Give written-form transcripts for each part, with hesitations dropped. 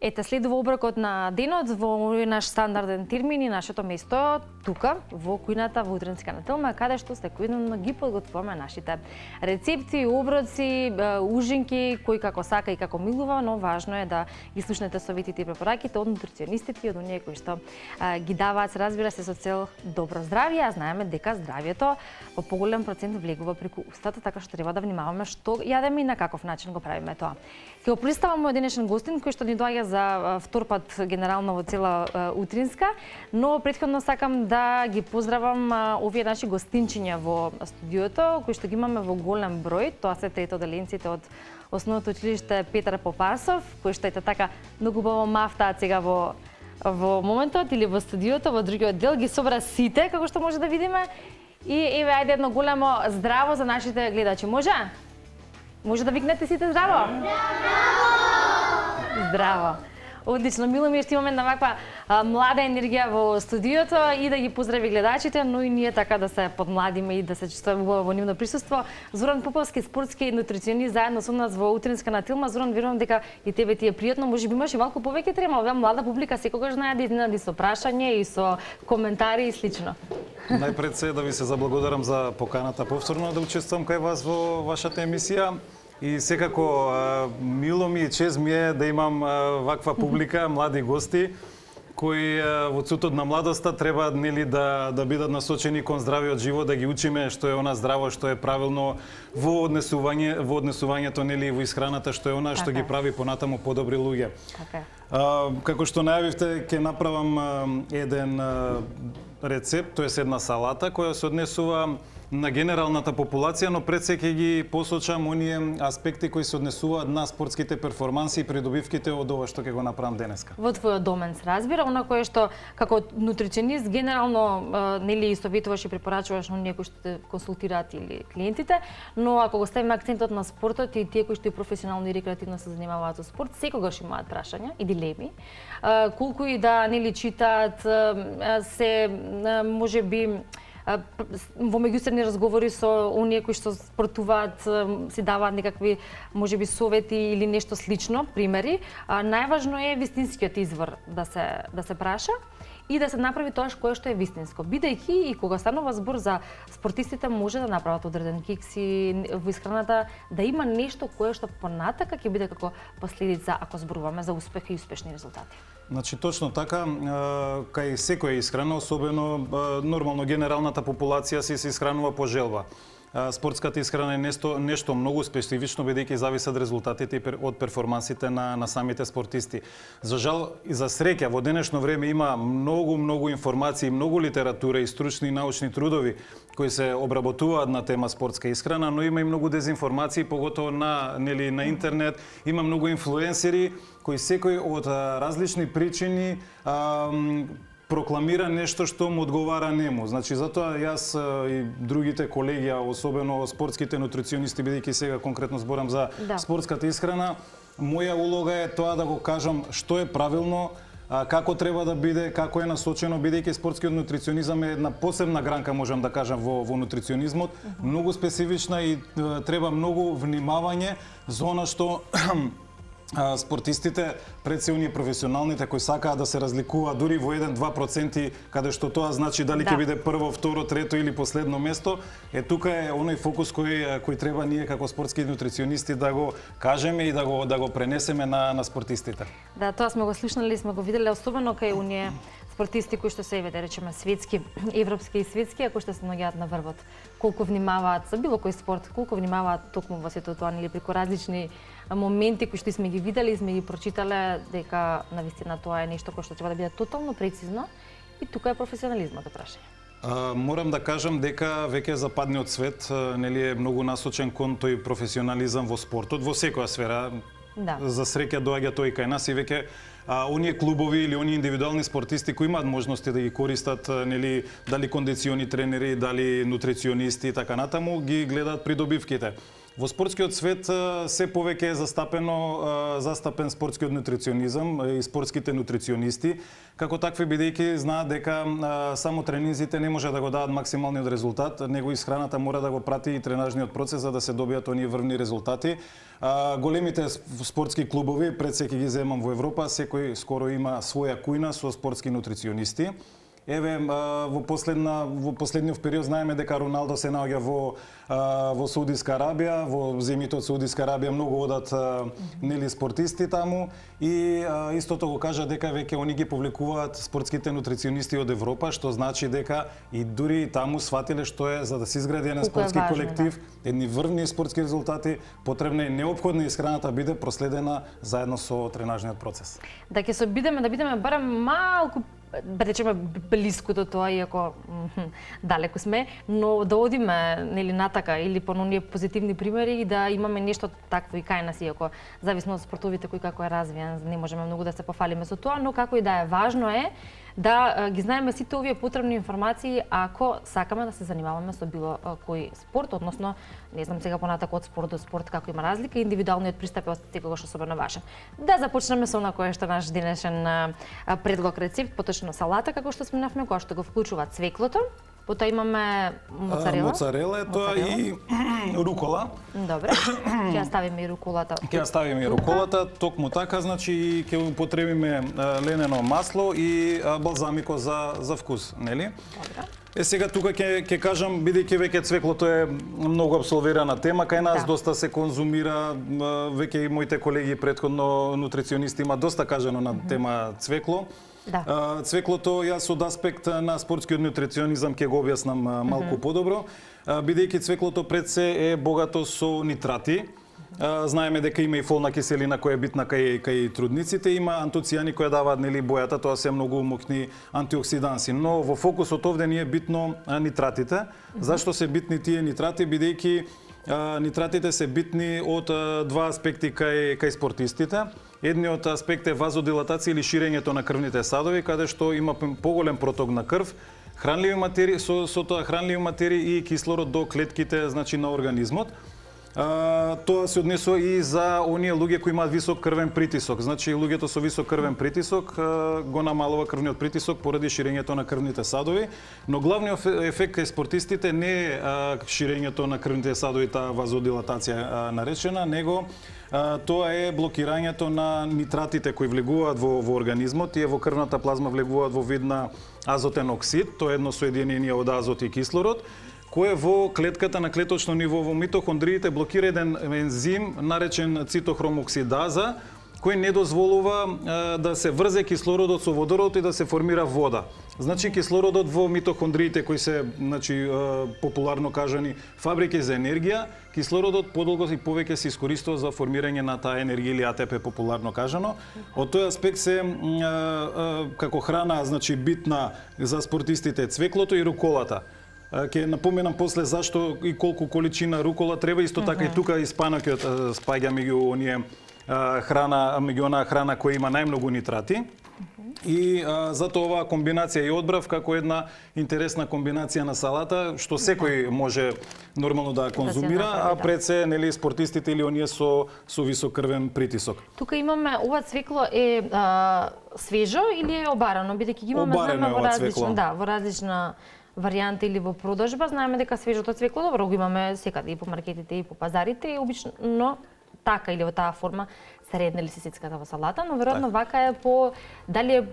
Ете, следува оброкот на денот во овој наш стандарден термин и нашето место тука, во кујната во Утринска на Тилма, каде што секојдневно ги подготвуваме нашите рецепти, оброци, ужинки, кој како сака и како милува, но важно е да ги слушнете советите и препораките од нутриционистите и од оние кои што ги даваат, разбира се, со цел добро здравје, а знаеме дека здравјето во поголем процент влегува преку устата, така што треба да внимаваме што јадеме и на каков начин го правиме тоа. Ќе го представам мој денешен гостин кој што ни доаѓа за втор пат генерално во цела Утринска, но претходно сакам да ги поздравам овие наши гостинчиња во студиото, кои што ги имаме во голем број. Тоа се третоделенците од Основното училиште Петар Попасов, кои што ете така многу убаво мафтаат сега во моментот или во студиото, во другиот дел ги собра сите, како што може да видиме. И еве ајде едно големо здраво за нашите гледачи. Може? Може да викнете сите здраво? Здраво! Здраво! Одлично, мило ми е што имаме на ваква млада енергија во студиото и да ги поздрави гледачите, но и ние така да се подмладиме и да се чувствуваме во нивно присуство. Зоран Поповски, спортски нутриционист, заедно со нас во Утринска на Тилма. Зоран, верувам дека и тебе ти е пријатно, можеби имаш и малку повеќе трема, оваа млада публика секогаш знае да изненади со прашање и со коментари и слично. Најпред се да ви се заблагодарам за поканата повторно да учествувам кај вас во вашата емисија. И секако мило ми и чест ми е да имам ваква публика, млади гости, кои во цутот на младоста треба нели да бидат насочени кон здравиот живот, да ги учиме што е она здраво, што е правилно во однесувањето нели во исхраната, што е она што ги прави понатаму подобри луѓе. Како што најавивте, ќе направам еден рецепт, тоа е една салата која се однесува на генералната популација, но пред се ќе ги посочам оние аспекти кои се однесуваат на спортските перформанси и придобивките од ова што ќе го направам денеска. Во твојот домен се разбира, она кое што како нутриционист генерално нели советуваш и препорачуваш на оние кои што те консултираат или клиентите, но ако го ставиме акцентот на спортот и тие кои што и професионално и рекреативно се занимаваат со спорт, секогаш имаат прашања и дилеми. Колку и да нели читаат, се можеби во меѓусебни разговори со оние кои што спортуваат, си даваат некакви можеби совети или нешто слично, примери. Најважно е вистинскиот извор да се праша и да се направи тоа кое што е вистинско. Бидејќи и кога станува збор за спортистите може да направат одреден кикс и во исхраната да има нешто кое што понатака ќе биде како последица ако зборуваме за успех и успешни резултати. Значи точно така, кај секоја исхрана, особено нормално генералната популација се исхранува по желба. Спортската исхрана е нешто многу специфично, бидејќи зависат резултатите од перформансите на самите спортисти. За жал и за среќа, во денешно време има многу информации, многу литература и стручни и научни трудови кои се обработуваат на тема спортска исхрана, но има и многу дезинформации, поготово на интернет, има многу инфлуенсери кои секој од различни причини прокламира нешто што му одговара нему. Значи, затоа јас и другите колеги, особено спортските нутриционисти, бидејќи сега конкретно зборам за спортската исхрана, моја улога е тоа да го кажам што е правилно, како треба да биде, како е насочено, бидејќи спортскиот нутриционизам е една посебна гранка, можам да кажам, во нутриционизмот, многу специфична и треба многу внимавање за она што спортистите, пред се оние професионалните кои сакаат да се разликуваат дури во 1-2%, каде што тоа значи дали ќе биде прво, второ, трето или последно место, тука е оној фокус кој треба ние како спортски нутриционисти да го кажеме и да го пренесеме на спортистите. Да, тоа сме го слушнали, сме го виделе, особено кај оние спортисти кои што се да речеме светски, европски и светски, кои што се наоѓаат на врвот. Колку внимаваат за било кој спорт, колку внимаваат токму во сето тоа или преку различни моменти кои што сме ги видели, сме ги прочитале дека навистина тоа е нешто кое што треба да биде тотално прецизно и тука е професионализмот прашање. Морам да кажам дека веќе западниот свет нели е многу насочен кон тој професионализам во спортот, во секоја сфера. За среќа доаѓа тој кај нас и веќе оние клубови или оние индивидуални спортисти кои имаат можности да ги користат, нели, дали кондициони тренери, дали нутриционисти и така натаму, ги гледаат придобивките. Во спортскиот свет се повеќе е застапен спортскиот нутриционизам и спортските нутриционисти, како такви бидејќи знаат дека само тренинзите не може да го дадат максималниот резултат, него исхраната мора да го прати и тренажниот процес за да се добијат оние врвни резултати. Големите спортски клубови, пред се ќе ги земам во Европа, секој скоро има своја кујна со спортски нутриционисти. Еве, во последниот период знаеме дека Роналдо се наоѓа во Саудиска Арабија, во земјите од Саудиска Арабија многу одат нели спортисти таму и истото го кажа дека веќе они ги повлекуваат спортските нутриционисти од Европа, што значи дека и дури таму сватиле што е за да се изгради еден спортски колектив, едни врвни спортски резултати, потребна и неопходна исхраната биде проследена заедно со тренажниот процес. Да ќе се обидеме да бидеме барем малку да речеме блиску до тоа, иако далеку сме, но да одиме нели натака или по оние позитивни примери и да имаме нешто такво и кај нас, иако зависно од спортовите кој како е развиен, не можеме многу да се пофалиме со тоа, но како и да е, важно е да ги знаеме сите овие потребни информации ако сакаме да се занимаваме со било кој спорт, односно не знам сега понатака од спорт до спорт како има разлика, индивидуалниот пристап е секогаш особено важен. Да започнеме со она кое што наш денешен предлог рецепт, поточно салата како што спомнавме, која што го вклучува цвеклото. Потоа имаме моцарела. Моцарела е тоа и рукола. Добре. Ќе ја ставиме и руколата. Ќе ја ставиме и руколата, токму така, значи ќе употребиме ленено масло и балзамико за вкус, нели? Добре. Сега тука ќе кажам, бидејќи веќе цвеклото е многу абсолвирана тема, кај нас доста се конзумира, веќе и моите колеги претходно нутриционисти има доста кажано на тема цвекло. Да. Цвеклото, јас од аспект на спортскиот нутриционизам ќе го објаснам малку подобро, бидејќи цвеклото пред се е богато со нитрати. Знаеме дека има и фолна киселина која е битна кај трудниците, има антоцијани кои даваат нели бојата, тоа се многу мокни антиоксиданси, но во фокусот овде ни е битно нитратите. Зашто се битни тие нитрати? Бидејќи нитратите се битни од два аспекти кај спортистите. Едниот аспект е вазодилатација или ширењето на крвните садови, каде што има поголем проток на крв, хранливи материи, со тоа хранливи материи и кислород до клетките, значи на организмот. Тоа се однесува и за оние луѓе кои имаат висок крвен притисок. Значи луѓето со висок крвен притисок го намалува крвниот притисок поради ширењето на крвните садови, но главниот ефект кај спортистите не е ширењето на крвните садови, таа вазодилатација наречена, него тоа е блокирањето на нитратите кои влегуваат во организмот. Тие во крвната плазма влегуваат во вид на азотен оксид, тоа е едно соединение од азот и кислород, кој во клетката на клеточно ниво во митохондриите блокира еден ензим наречен цитохромоксидаза, кој не дозволува да се врзе кислородот со водород и да се формира вода. Значи кислородот во митохондриите кои се, значи популарно кажани фабрики за енергија, кислородот подолго и повеќе се искористува за формирање на таа енергија или АТП популарно кажано. Од тој аспект се како храна, значи битна за спортистите цвеклото и руколата. Ќе напоменам после зашто и колку количина рукола треба, исто така и тука и спанакот спаѓа меѓу оние храна, меѓу онаа храна која има најмногу нитрати. И затоа оваа комбинација и одбрав како една интересна комбинација на салата, што секој може нормално да конзумира, а пред се нели спортистите или оние со висок крвен притисок. Тука имаме ова цвекло е свежо или е обарано, бидејќи ги имаме во различна варијанта или во продажба. Знаеме дека свежото цвекло добро го имаме секаде и по маркетите и по пазарите, и обично така или во таа форма се редна или се сецката во салата, но веројатно вака е дали е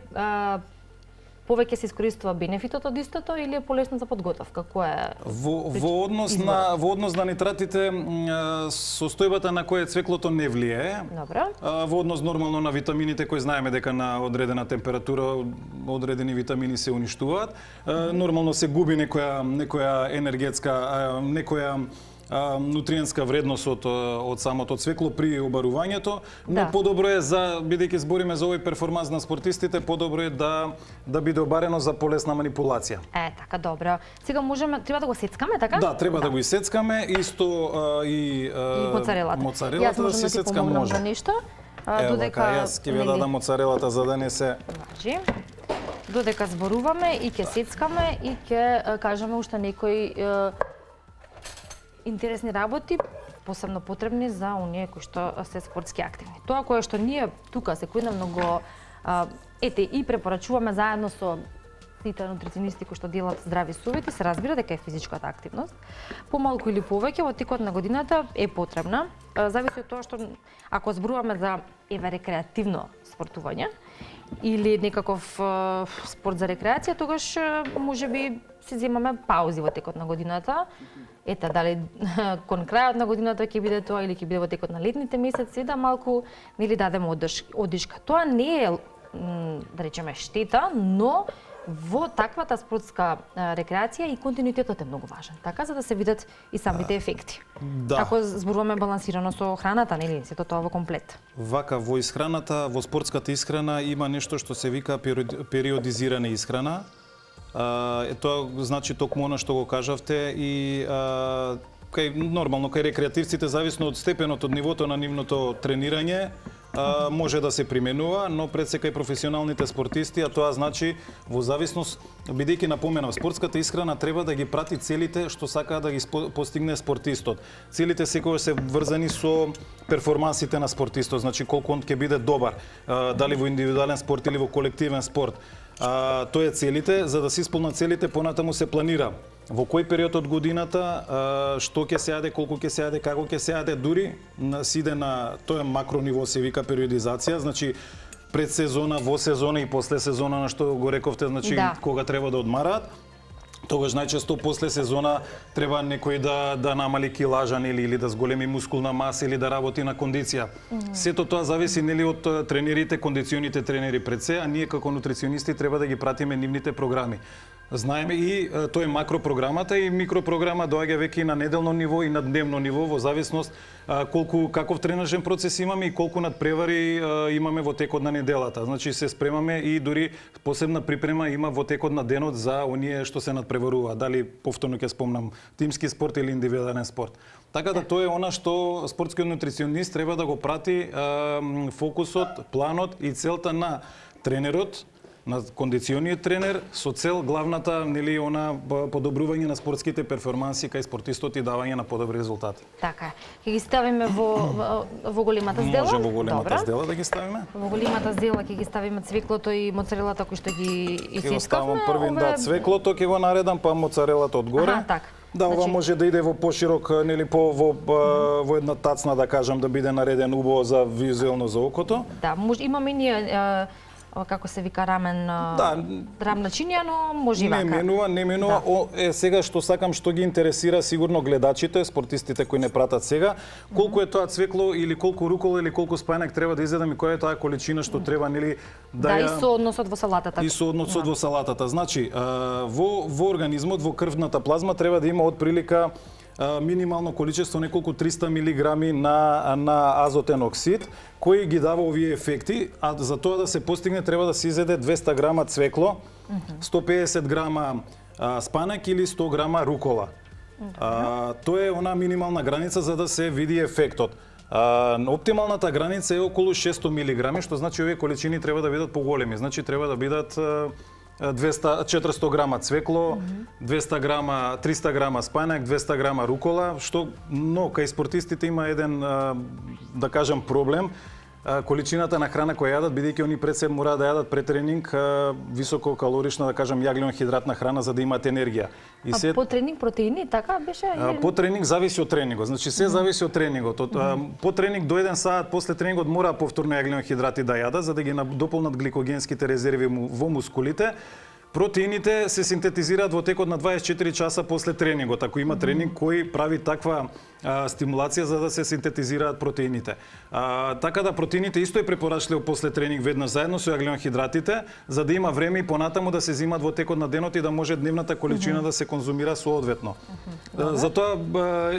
повеќе се искористува бенефитот од истото или е полесно за подготовка? Во однос на нитратите, состојбата на која цвеклото не влијае. Добро. Во однос нормално на витамините кои знаеме дека на одредена температура одредени витамини се уништуваат. Нормално се губи некоја енергетска, некоја нутриентска вредност од самото цвекло при обарувањето, но подобро е бидејќи збориме за овој перформанс на спортистите, подобро е да биде обарено за полесна манипулација. Така, добро. Сега треба да го сецкаме, така? Да, треба да го исецкаме, исто и моцарелата да се сецка може. Јас ќе ви дадам моцарелата за да не се важи. Додека зборуваме и ќе сецкаме и ќе кажеме уште некои интересни работи. посебно потребни за оние кои што се спортски активни. Тоа кое што ние тука секојдневно много и препорачуваме заедно со сите нутриционисти кои што делат здрави совети, се разбира дека е физичката активност. Помалку или повеќе во текот на годината е потребна. Зависи од тоа што ако зборуваме за рекреативно спортување или некаков спорт за рекреација, тогаш можеби си земаме паузи во текот на годината. Ета, дали кон крајот на годината ќе биде тоа или ќе биде во текот на летните месеци, да малку нели дадеме одишка. Тоа не е, да речеме, штета, но во таквата спортска рекреација и континуитетот е многу важен, така за да се видат и самите ефекти. Да. Ако зборуваме балансирано со храната, нели, сето тоа во комплет. Вака, во исхраната, во спортската исхрана има нешто што се вика периодизирана исхрана. Тоа значи токму она што го кажавте и нормално кај рекреативците, зависно од степенот, од нивото на нивното тренирање, може да се применува, но пред се кај професионалните спортисти, а тоа значи во зависност, бидејќи напоменав, спортската исхрана треба да ги прати целите што сака да ги постигне спортистот. Целите секогаш се врзани со перформансите на спортистот, значи колку он ќе биде добар, дали во индивидуален спорт или во колективен спорт. Тоа е целите, за да се исполнат целите, понатаму се планира во кој период од годината, што ќе се јаде, колку ќе се јаде, како ќе се јаде, дури се иде на тоа макро ниво, се вика периодизација, значи пред сезона, во сезона и после сезона, на што го рековте, значи кога треба да одмараат. Тогаш најчесто после сезона треба некој да намали килажа или да зголеми мускулна маса или да работи на кондиција. Сето тоа зависи нели од тренерите, кондиционите тренери пред се, а ние како нутриционисти треба да ги пратиме нивните програми. Знаеме и тоа е макропрограмата и микропрограма доаѓа веќе и на неделно ниво и на дневно ниво во зависност каков тренажен процес имаме и колку надпревари имаме во текот на неделата. Значи се спремаме и дури посебна припрема има во текот на денот за оние што се надпреварува, дали повторно ќе спомнам тимски спорт или индивидуален спорт. Така да тоа е она што спортскиот нутриционист треба да го прати фокусот, планот и целта на тренерот, на кондициониот тренер, со цел главната, нели, она подобрување на спортските перформанси кај спортистот и давање на подобри резултати. Така е. Ќе ги ставиме во големата здела? Може во големата здела да ги ставиме. Во големата здела ќе ги ставиме цвеклото и моцарелата кои што ги исискавме. Ќе го ставам првин, да, цвеклото ќе го наредам, па моцарелата одгоре. Така. Да, ова може да иде во поширок, нели, во една тацна, да кажам, да биде нареден убаво за визуелно за окото. Да, имаме ние како се вика рамен, рам начинија, но може и вака. Не менува. Да. Сега што сакам, што ги интересира сигурно гледачите, спортистите кои не пратат сега, колку е тоа цвекло или колку рукола или колку спајнак треба да изедам и која е таа количина што треба, нели, да и соодносот во салатата. И соодносот во салатата. Значи, во организмот, во крвната плазма треба да има од прилика минимално количество неколку 300 милиграми на азотен оксид, кој ги дава овие ефекти, а за тоа да се постигне треба да се изеде 200 грама цвекло, 150 грама спанак или 100 грама рукола. Тоа е она минимална граница за да се види ефектот. Оптималната граница е околу 600 милиграми, што значи овие количини треба да бидат поголеми, значи треба да бидат 400 грама цвекло, 200 грама, 300 грама спајнак, 200 грама рукола, но кај спортистите има еден, да кажам, проблем. Количината на храна која јадат, бидејќи они пред се мора да јадат пред тренинг висококалорична, да кажам, јаглен хидратна храна за да имаат енергија. А по тренинг протеини, така беше? По тренинг зависи од тренингот. Значи се зависи од тренингот. По тренинг до 1 сат после тренингот мора повторно јаглен хидрати да јадат за да ги дополнат гликогенските резерви во мускулите. Протеините се синтетизираат во текот на 24 часа после тренингот, ако има тренинг кој прави таква стимулација за да се синтетизираат протеините. Така да протеините исто е препорачливо после тренинг веднаш заедно со јаглен-хидратите, за да има време и понатаму да се зимат во текот на денот и да може дневната количина да се конзумира соодветно. Затоа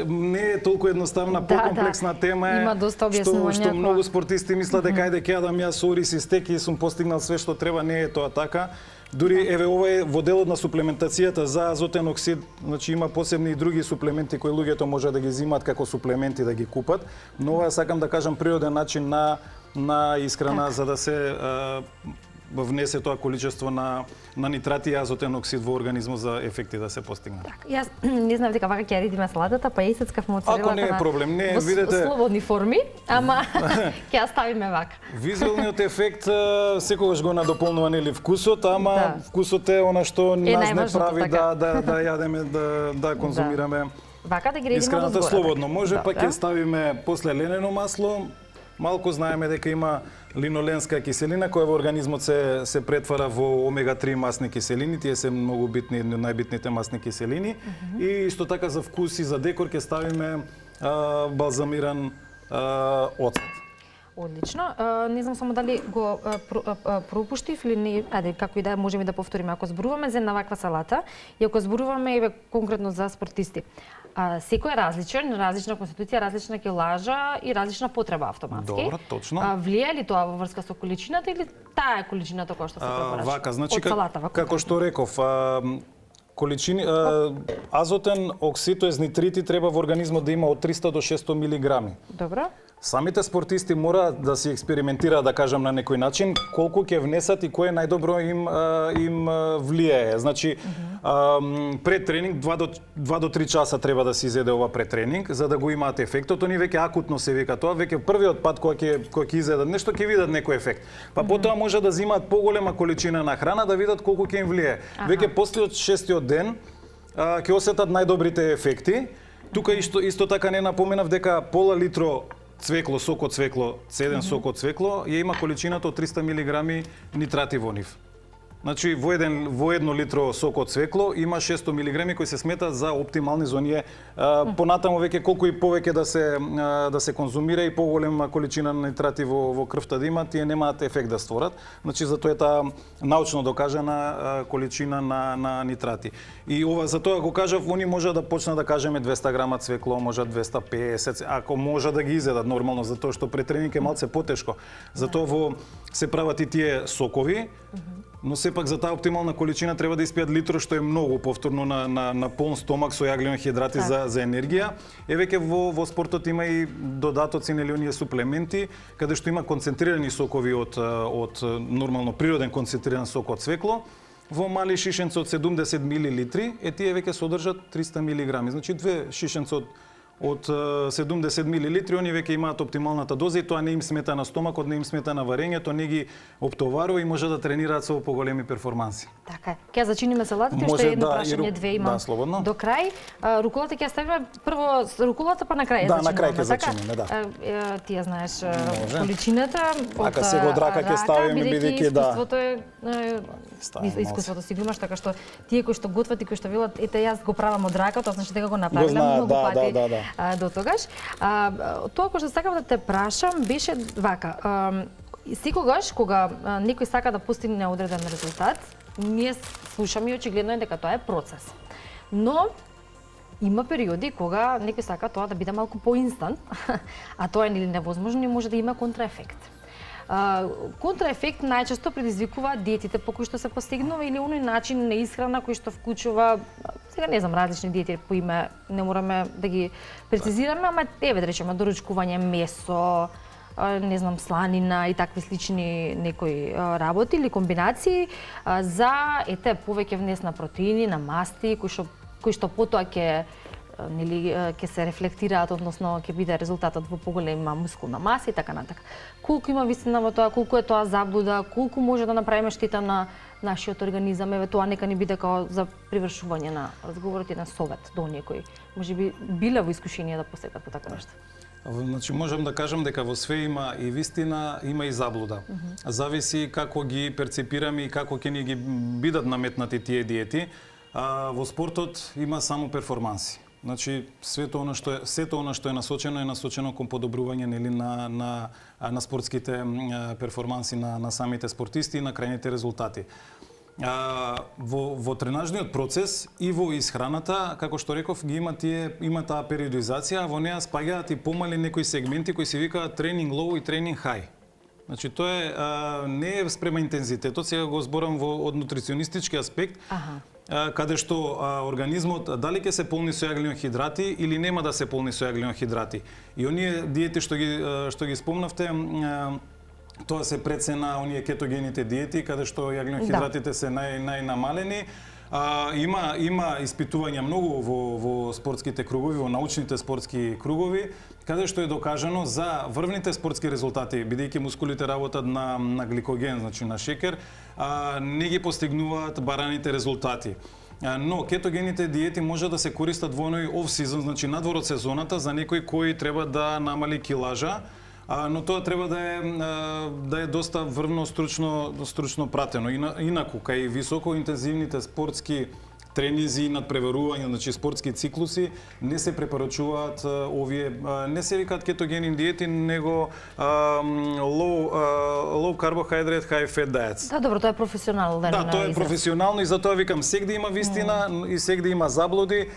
не е толку едноставна, покомплексна тема е. Има доста објаснувања. Што многу спортисти мислат дека ајде ќе јадам јас орис и стек и сум постигнал све што треба, не е тоа така. Дури еве ова е во делот на суплементацијата за азотен оксид, значи има посебни и други суплементи кои луѓето може да ги зимаат како суплементи да ги купат, но ова сакам да кажам природен начин на исхрана за да се внесе тоа количество на нитрати и азотен оксид во организмот за ефекти да се постигнат. Так, јас не знам дека вака ќе ја редиме салатата, па исецкав моцарелата. Ако не е проблем, не, видете, слободни форми, ама ќе ја ставиме вака. Визуелниот ефект секогаш го надополнува нели вкусот, ама вкусот е она што нас не прави да јадеме, да конзумираме. Вака да ги редиме искраната слободно. Може па ќе ставиме после ленено масло. Малку знаеме дека има линоленска киселина која во организмот се претвара во омега-3 масни киселини, тие се многу битни, едни од најбитните масни киселини. И исто така за вкус и за декор ќе ставиме балзамиран оцет. Одлично. Не знам само дали го пропуштив или не, ајде како и да можеме да повториме. Ако зборуваме за една ваква салата и ако зборуваме еве конкретно за спортисти, секој е различен, различна конституција, различна килажа и различна потреба автоматски. Добро, точно. Влијае ли тоа во врска со количината или таа е количината која што се препорача? Вака, значи салата, како што реков, количини азотен оксид, тоест нитрити треба во организмот да има од 300 до 600 милиграми. Добро. Самите спортисти мора да си експериментираат, да кажам на некој начин, колку ќе внесат и кое најдобро им влијае. Значи, пред тренинг 2 до 3 часа треба да се изеде ова пред тренинг за да го имаат ефектот. Они веќе акутно се вика тоа, веќе првиот пат кога ќе изедат нешто ќе видат некој ефект. Па потоа може да земаат поголема количина на храна да видат колку ќе им влијае. Веќе после од 6-тиот ден ќе осетат најдобрите ефекти. Тука исто така не напоменав дека пола литро цвекло, сок од цвекло, цеден сок од цвекло, ја има количината од 300 милиграми нитрати во нив. Значи, во 1 литро сок од цвекло има 600 милиграми кои се сметаат за оптимални за оние. Понатаму веќе колку и повеќе да се конзумира и поголема количина нитрати во крвта да има, тие немаат ефект да створат. Значи, затоа е таа научно докажана количина на нитрати. И ова затоа го кажав, они може да почнат да кажеме 200 грама цвекло, може 250, ако може да ги изедат нормално, затоа што пред тренинг е малце потешко. Затоа се прават и тие сокови, но сепак за таа оптимална количина треба да испијат литро, што е многу повторно на полн стомак со јаглени хидрати за енергија. Веќе во спортот има и додатоци, нели оние суплементи, каде што има концентрирани сокови од нормално природен концентриран сок од цвекло. Во мали шишенци од 70 милилитри, тие веќе содржат 300 милиграми. Значи 2 шишенци од 70 милилитри, они веќе имаат оптималната доза и тоа не им смета на стомакот, не им смета на варењето, не ги оптоварува и може да тренираат со поголеми перформанси. Така е. Ќе зачиниме салатите, уште едно прашање, две имам. Да, слободно. До крај, руколата ќе ставиме прво руколата, па на крај зачиниме. Да, на крај ќе зачиниме, да. Ти ја знаеш количината од рака, сега од рака ќе ставиме бидејќи искуството е искуството си го имаш, така што тие кои што готват и кои што велат, ете јас го правам од рака, тоа значи дека го направиле многу пати. До тогаш. Тоа кој што сакав да те прашам беше вака. Секогаш кога некој сака да постигне одреден резултат, ние слушаме и очигледно е дека тоа е процес. Но има периоди кога некој сака тоа да биде малку поинстант, а тоа е нели невозможно и може да има контраефект. Контраефект најчесто предизвикува диетите по кои што се постигнува или оној начин на исхрана кој што вклучува, сега не знам, различни диети по име, не мораме да ги прецизираме, ама еве да речеме доручкување месо, не знам, сланина и такви слични некои работи или комбинации за повеќе внес на протеини, на масти кои што потоа ќе се рефлектираат, односно ќе биде резултатот во поголема мускулна маса и така натака. Колку има вистина во тоа, колку е тоа заблуда, колку може да направиме штета на нашиот организам, еве тоа нека ни биде као за привршување на разговорот еден совет до некој. Можеби биле во искушение да посетат по така нешто. Значи можам да кажам дека во све има и вистина, има и заблуда. Зависи како ги перцепираме и како ќе ни ги бидат наметнати тие диети. Во спортот има само перформанси. Значи сето она што е насочено кон подобрување нели на спортските перформанси на самите спортисти и на крајните резултати. Во тренажниот процес и во исхраната, како што реков, има таа периодизација, а во неа спаѓаат и помали некои сегменти кои се викаат тренинг лоу и тренинг хај. Значи тоа не е спрема интензитетот, сега го зборам од нутриционистички аспект. Каде што организмот дали ќе се полни со јаглени хидрати или нема да се полни со јаглени хидрати. И оние диети што ги спомнавте, Тоа се прецена оние кетогените диети, каде што јаглено-хидратите се најнамалени. Има испитувања многу во спортските кругови, во научните спортски кругови, каде што е докажано за врвните спортски резултати, бидејќи мускулите работат на гликоген, значи на шекер, не ги постигнуваат бараните резултати. Но кетогените диети може да се користат во оној оф-сезон, значи надвор од сезоната, за некој кој треба да намали килажа, но тоа треба да е доста врвно стручно пратено. Инаку, кај високо интензивните спортски тренинзи, надпреварување, значи спортски циклуси, не се препорачуваат овие, не се викаат кетогени диети, него low carbohydrate, high fat diets. Да, добро, тоа е професионално. Да, тоа е професионално и затоа викам, сегде има вистина и сегде има заблуди,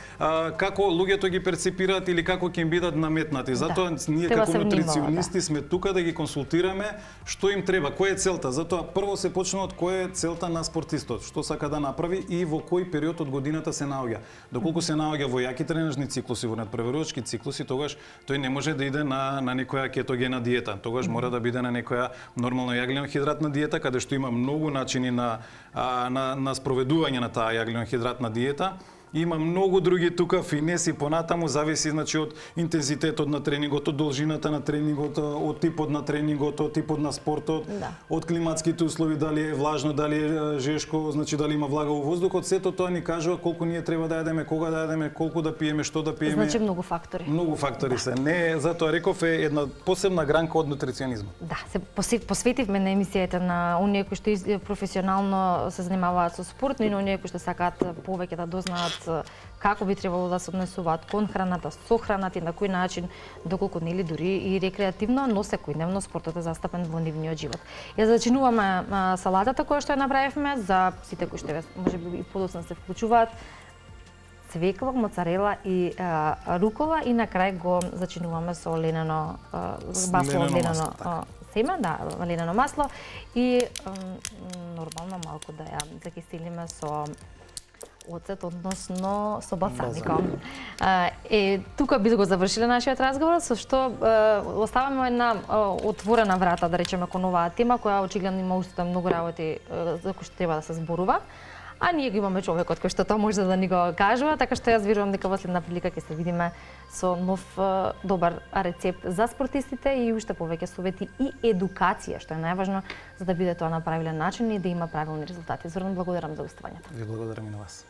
како луѓето ги перцепираат или како ќе им бидат наметнати. Затоа ние како нутриционисти сме тука да ги консултираме што им треба, која е целта. Затоа прво се почнува од која е целта на спортистот, што сака да направи и во кој период од годината се наоѓа. Доколку се наоѓа во јаки тренажни циклуси, во надпреварувачки циклуси, тогаш тој не може да иде на некоја кетогена диета. Тогаш мора да биде на некоја нормална јаглено-хидратна диета, каде што има многу начини на спроведување на таа јаглено-хидратна диета. Има многу други тука финеси понатаму, зависи значи од интензитетот на тренингот, од должината на тренингот, од типот на тренингот, од типот на спортот, од климатските услови, дали е влажно, дали е жешко, значи дали има влага во воздухот, сето тоа ни кажува колку ние треба да јадеме, кога да јадеме, колку да пиеме, што да пиеме. Значи многу фактори. Многу фактори се. Не, затоа реков е една посебна гранка од нутриционизмот. Да, се посветивме на емисијата на оние кои што професионално се занимаваат со спорт, но и на оние кои што сакаат повеќе да дознаат како би требало да се однесуваат кон храната, со храната и на кој начин, доколку нели дури и рекреативно, но секојдневно спортот е застапен во нивниот живот. Ја зачинуваме салатата која што ја направивме за сите кои што можеби и подоцна се вклучуваат, цвекла, моцарела и рукола и на крај го зачинуваме со ленено масло, ленено семе, да, ленено масло и нормално малку да ја закиселиме со оцет, односно со балсамико. Тука би го завршиле нашиот разговор, со што оставаме една отворена врата, да речеме, кон оваа тема, која очигледно има уште многу работи за кои што треба да се зборува. А ние го имаме човекот кој што тоа може да ни го кажува, така што јас верувам дека во следна прилика ќе се видиме со нов добар рецепт за спортистите и уште повеќе совети и едукација, што е најважно за да биде тоа на правилен начин и да има правилни резултати. Зоран, благодарам за уставањето. Ви благодарам и на вас.